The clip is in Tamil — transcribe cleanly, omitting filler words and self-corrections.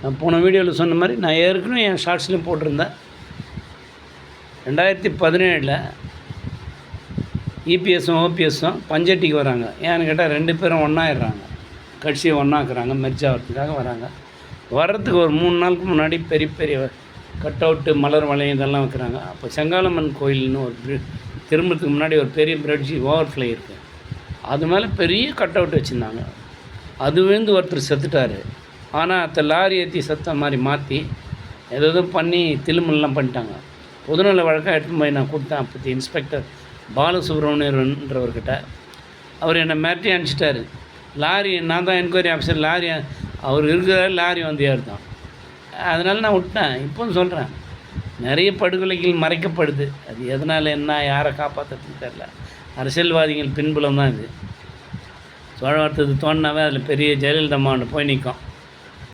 நான் போன வீடியோவில் சொன்ன மாதிரி நான் ஏற்கனவே என் ஷார்ட்ஸ்லையும் போட்டிருந்தேன். 2017 இபிஎஸும் ஓபிஎஸும் பஞ்சட்டிக்கு வராங்க. ஏன்னு கேட்டால் 2 பேரும் ஒன்றாயிடுறாங்க, கட்சியை ஒன்றாக்குறாங்க, மெர்ஜ் ஆகிறதுக்காக வராங்க. வர்றதுக்கு ஒரு 3 நாளுக்கு முன்னாடி பெரிய பெரிய கட் அவுட்டு, மலர் வளையம் இதெல்லாம் வைக்கிறாங்க. அப்போ செங்காலம்மன் கோயில்னு ஒரு திரும்புறதுக்கு முன்னாடி ஒரு பெரிய பிரிட்ஜ் ஓவர்ஃப்ளை இருக்குது, அது மேலே பெரிய கட் அவுட் வச்சுருந்தாங்க. அது விழுந்து ஒருத்தர் செத்துட்டார். ஆனால் அத்த லாரி ஏற்றி செத்த மாதிரி மாற்றி ஏதோ பண்ணி திலுமெல்லாம் பண்ணிட்டாங்க. பொதுநல வழக்காக எடுத்துன்னு போய் நான் கொடுத்தேன் அப்போது இன்ஸ்பெக்டர் பாலசுப்ரமணியன்றவர்கிட்ட. அவர் என்னை மிரட்டி அனுப்பிச்சிட்டாரு. லாரி நான் தான் என்கொயரி ஆஃபீஸர், லாரி அவர் இருக்கிற லாரி வந்து ஏறுதான். அதனால் நான் விட்டேன். இப்போவும் சொல்கிறேன், நிறைய படுகொலைகள் மறைக்கப்படுது. அது எதனால் என்ன, யாரை காப்பாற்றுறதுன்னு தெரில. அரசியல்வாதிகள் பின்புலம் தான் இது. சோழவர்த்தது தோணினாவே அதில் பெரிய ஜெயலலிதா மாவட்டம் போய் நிற்கும்.